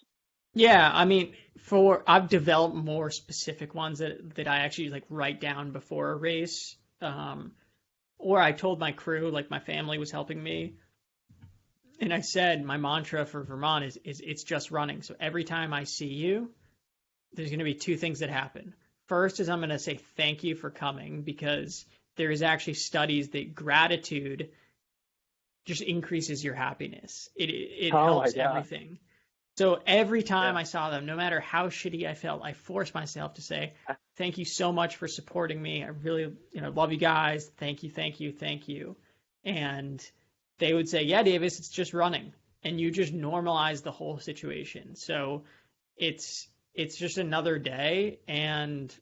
Yeah, I mean, I've developed more specific ones that I actually like write down before a race. Or I told my crew, like my family was helping me, and I said my mantra for Vermont is it's just running. So every time I see you, there's going to be two things that happen. First is I'm going to say thank you for coming, because there is actually studies that gratitude just increases your happiness. It Oh my helps God. everything. So every time Yeah. I saw them, no matter how shitty I felt, I forced myself to say, thank you so much for supporting me. I really, love you guys. Thank you, thank you, thank you. And they would say, yeah, Davis, it's just running. And you just normalize the whole situation. So it's just another day, and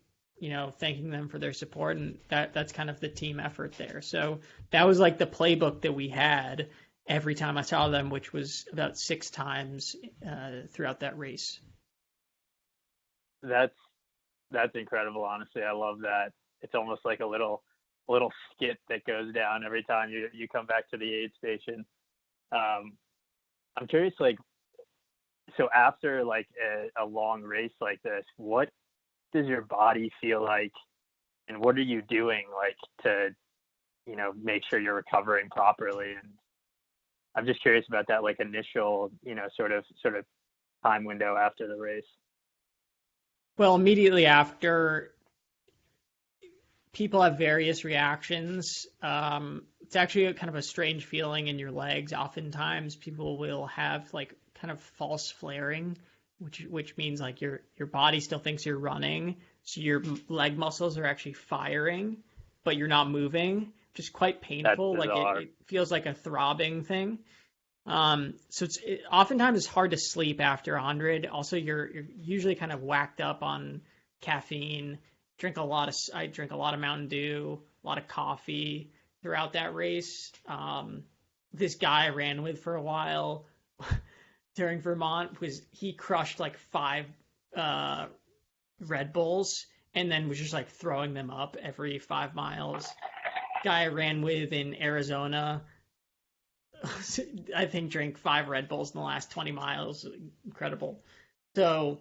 thanking them for their support, and that's kind of the team effort there. So that was like the playbook that we had every time I saw them, which was about 6 times throughout that race. That's that's incredible, honestly. I love that. It's almost like a little skit that goes down every time you come back to the aid station. Um, I'm curious, like, so after like a long race like this, what does your body feel like, and what are you doing like to make sure you're recovering properly? And I'm just curious about that, like, initial sort of time window after the race. Well, immediately after, people have various reactions. It's actually kind of a strange feeling in your legs. Oftentimes, people will have like kind of false flaring, which means like your body still thinks you're running, so your leg muscles are actually firing, but you're not moving, which is quite That's painful. Like bizarre. it feels like a throbbing thing. So oftentimes it's hard to sleep after 100. Also, you're usually kind of whacked up on caffeine. I drink a lot of Mountain Dew, a lot of coffee throughout that race. This guy I ran with for a while during Vermont he crushed like 5 Red Bulls and then was just like throwing them up every 5 miles. Guy I ran with in Arizona, I think drank 5 Red Bulls in the last 20 miles. Incredible. So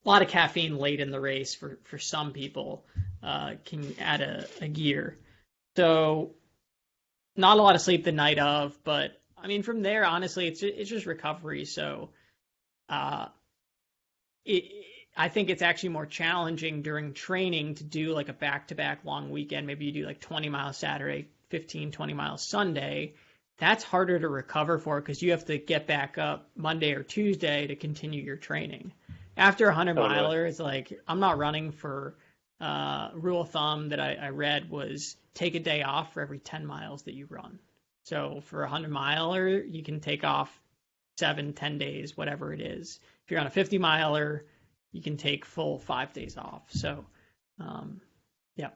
a lot of caffeine late in the race for some people can add a gear. So not a lot of sleep the night of, but I mean from there, honestly, it's just recovery. So uh, it, I think it's actually more challenging during training to do like a back-to-back long weekend. Maybe you do like 20 miles Saturday, 15, 20 miles Sunday. That's harder to recover for because you have to get back up Monday or Tuesday to continue your training. After a 100 Totally. miler, it's like I'm not running for rule of thumb that I read was take a day off for every 10 miles that you run. So for a 100 miler, you can take off 7, 10 days, whatever it is. If you're on a 50 miler, you can take full 5 days off. So, yeah.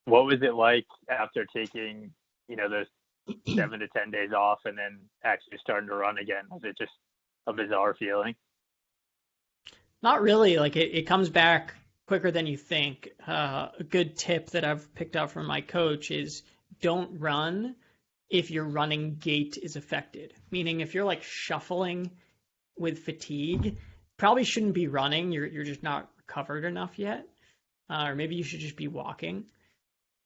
What was it like after taking those 7 to 10 days off and then actually starting to run again? Was it just a bizarre feeling? Not really. Like it comes back quicker than you think. A good tip that I've picked up from my coach is don't run if your running gait is affected. Meaning if you're like shuffling with fatigue, probably shouldn't be running. You're just not recovered enough yet. Or maybe you should just be walking.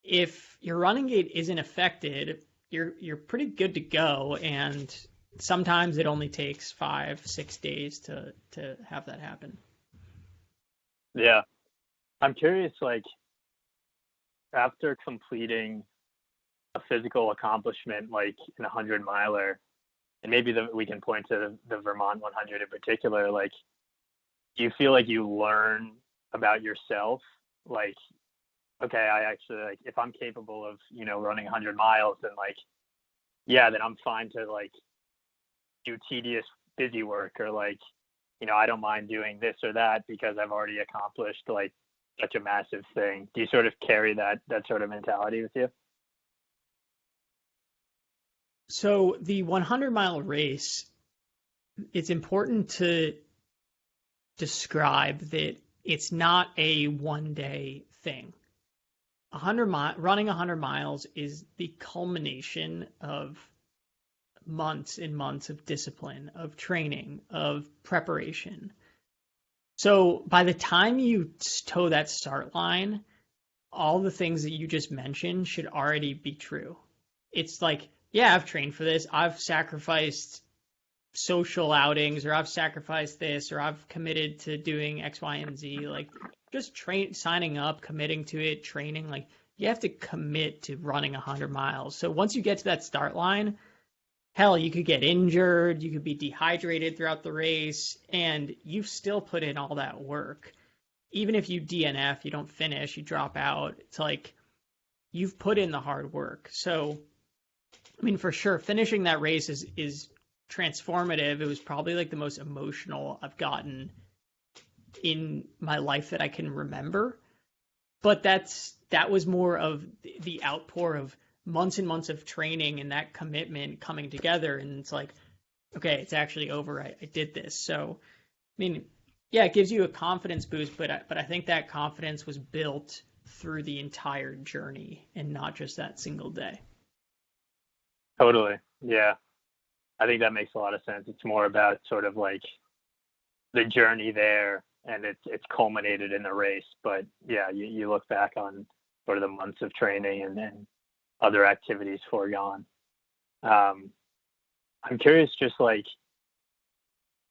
If your running gait isn't affected, you're pretty good to go, and sometimes it only takes 5, 6 days to have that happen. Yeah. I'm curious, like, after completing a physical accomplishment like in 100 miler, and maybe we can point to the Vermont 100 in particular, like, do you feel like you learn about yourself? Like, okay, I actually, like, if I'm capable of, running 100 miles, then like, yeah, then I'm fine to like do tedious busy work, or like, I don't mind doing this or that because I've already accomplished like such a massive thing. Do you sort of carry that sort of mentality with you? So the 100-mile race, it's important to describe that it's not a one-day thing. Running 100 miles is the culmination of months and months of discipline, of training, of preparation. So by the time you toe that start line, all the things that you just mentioned should already be true. It's like, yeah, I've trained for this. I've sacrificed social outings, or I've sacrificed this, or I've committed to doing X, Y, and Z. Like, just signing up, committing to it, training. Like, you have to commit to running 100 miles. So once you get to that start line, hell, you could get injured, you could be dehydrated throughout the race, and you've still put in all that work. Even if you DNF, you don't finish, you drop out, it's like you've put in the hard work. So, I mean, for sure, finishing that race is transformative. It was probably like the most emotional I've gotten in my life that I can remember. But that was more of the outpour of months and months of training and that commitment coming together. And it's like, okay, it's actually over. I did this. So, I mean, yeah, it gives you a confidence boost, but I think that confidence was built through the entire journey and not just that single day. Totally. Yeah. I think that makes a lot of sense. It's more about sort of like the journey there, and it's culminated in the race. But yeah, you look back on sort of the months of training and then other activities foregone. I'm curious, just like,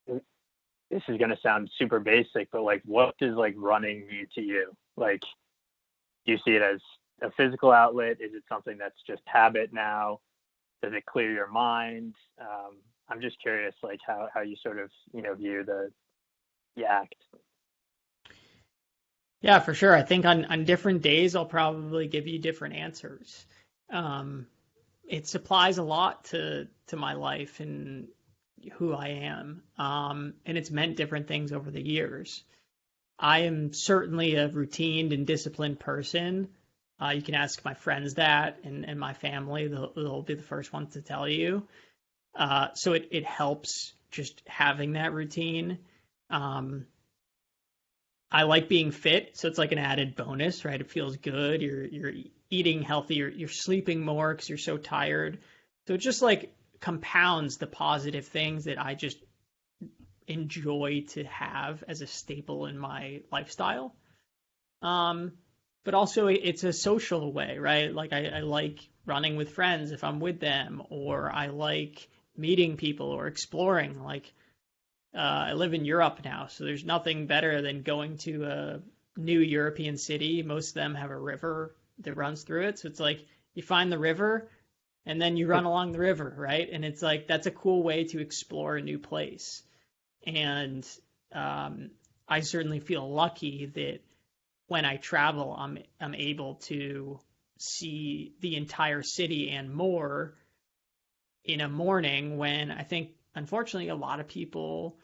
this is going to sound super basic, but like, what does like running mean to you? Like, do you see it as a physical outlet? Is it something that's just habit now? Does it clear your mind? I'm just curious, like, how you sort of, view the act. Yeah, for sure. I think on different days, I'll probably give you different answers. It supplies a lot to my life and who I am. And it's meant different things over the years. I am certainly a routine and disciplined person. You can ask my friends that, and my family. They'll be the first ones to tell you. So it helps just having that routine. I like being fit, so it's like an added bonus, right? It feels good. You're eating healthy. You're sleeping more because you're so tired. So it just like compounds the positive things that I just enjoy to have as a staple in my lifestyle. But also it's a social way, right? Like I like running with friends if I'm with them, or I like meeting people or exploring. Like, I live in Europe now, so there's nothing better than going to a new European city. Most of them have a river that runs through it. So it's like you find the river and then you run along the river, right? And it's like that's a cool way to explore a new place. And I certainly feel lucky that when I travel, I'm able to see the entire city and more in a morning, when I think, unfortunately, a lot of people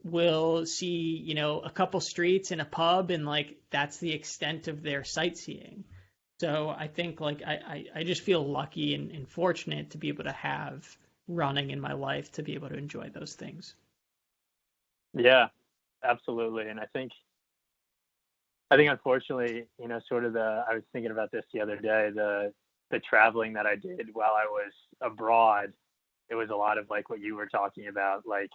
will see, a couple streets and a pub, and like that's the extent of their sightseeing. So I think like I just feel lucky and fortunate to be able to have running in my life to be able to enjoy those things. Yeah, absolutely. And I think unfortunately, sort of I was thinking about this the other day, the traveling that I did while I was abroad, it was a lot of like what you were talking about. Like,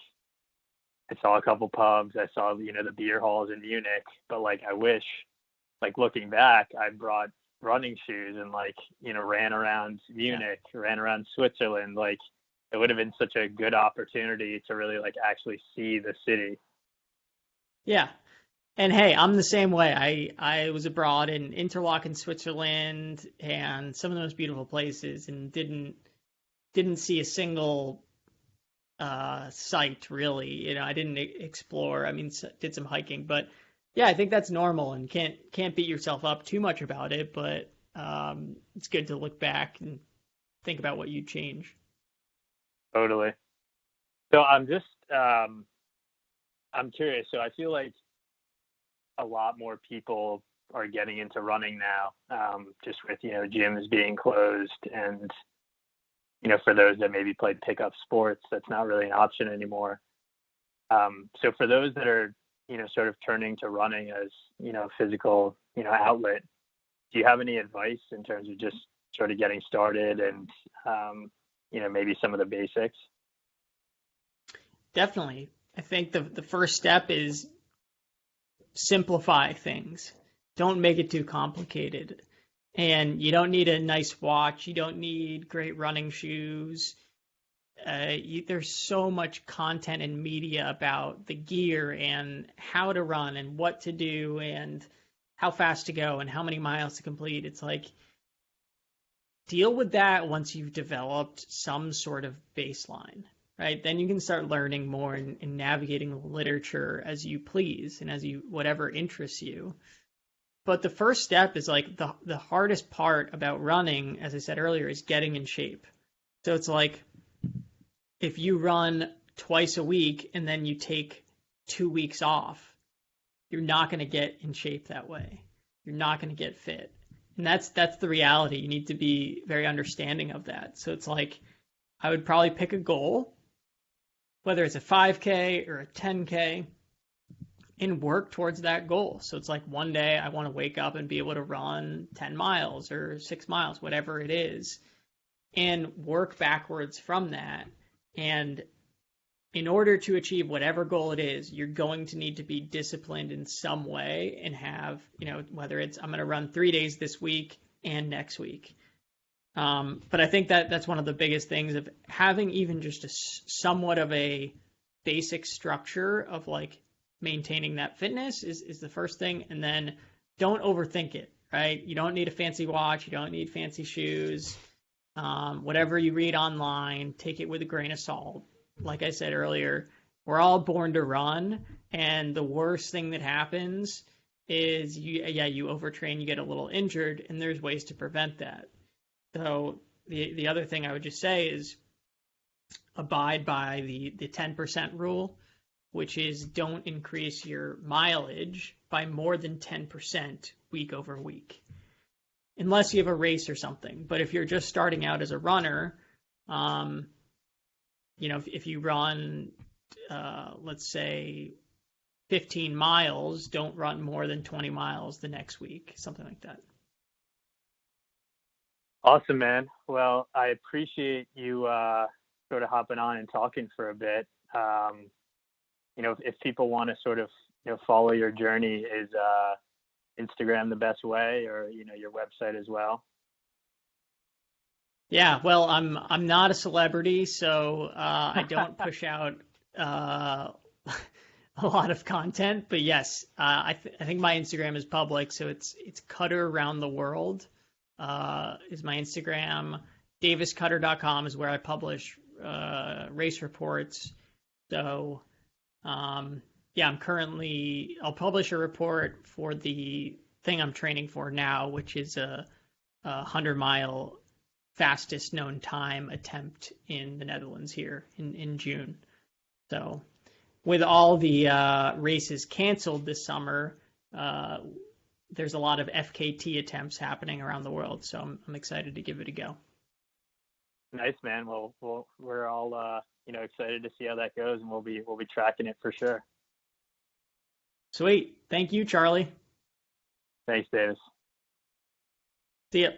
I saw a couple pubs, I saw, the beer halls in Munich, but like, I wish, like, looking back, I brought running shoes and like, ran around Munich, ran around Switzerland. Like, it would have been such a good opportunity to really like actually see the city. Yeah. And hey, I'm the same way. I was abroad in Interlaken, Switzerland, and some of the most beautiful places, and didn't see a single site really. I didn't explore. I mean, did some hiking, but yeah, I think that's normal, and can't beat yourself up too much about it. But it's good to look back and think about what you'd change. Totally. So I'm curious. So I feel like a lot more people are getting into running now, just with gyms being closed, and for those that maybe play pickup sports, that's not really an option anymore. So for those that are sort of turning to running as a physical outlet, do you have any advice in terms of just sort of getting started and maybe some of the basics? Definitely. I think the first step is simplify things. Don't make it too complicated. And you don't need a nice watch. You don't need great running shoes. There's so much content and media about the gear and how to run and what to do and how fast to go and how many miles to complete. It's like, deal with that once you've developed some sort of baseline, right? Then you can start learning more and navigating the literature as you please and whatever interests you. But the first step is like the hardest part about running, as I said earlier, is getting in shape. So it's like, if you run twice a week and then you take 2 weeks off, you're not going to get in shape that way. You're not going to get fit. And that's the reality. You need to be very understanding of that. So it's like, I would probably pick a goal, whether it's a 5K or a 10K, and work towards that goal. So it's like, one day I want to wake up and be able to run 10 miles or 6 miles, whatever it is, and work backwards from that. And in order to achieve whatever goal it is, you're going to need to be disciplined in some way and have, whether it's, I'm going to run 3 days this week and next week. But I think that's one of the biggest things of having even just somewhat of a basic structure of like maintaining that fitness is the first thing. And then don't overthink it, right? You don't need a fancy watch. You don't need fancy shoes. Whatever you read online, take it with a grain of salt. Like I said earlier, we're all born to run, and the worst thing that happens is you overtrain, you get a little injured, and there's ways to prevent that. So the other thing I would just say is abide by the 10% rule, which is don't increase your mileage by more than 10% week over week, unless you have a race or something. But if you're just starting out as a runner, if you run, let's say 15 miles, don't run more than 20 miles the next week, something like that. Awesome, man. Well, I appreciate you sort of hopping on and talking for a bit. If people want to sort of follow your journey, is Instagram the best way, or your website as well? Yeah, well, I'm not a celebrity, so I don't push out a lot of content. But yes, I think my Instagram is public, so it's Cutter Around the World is my Instagram. DavisCutter.com is where I publish race reports. So I'll publish a report for the thing I'm training for now, which is a 100-mile fastest known time attempt in the Netherlands here in June. So with all the races canceled this summer, there's a lot of FKT attempts happening around the world. So I'm excited to give it a go. Nice, man. Well, we're all excited to see how that goes, and we'll be tracking it for sure. Sweet. Thank you, Charlie. Thanks, Davis. See ya.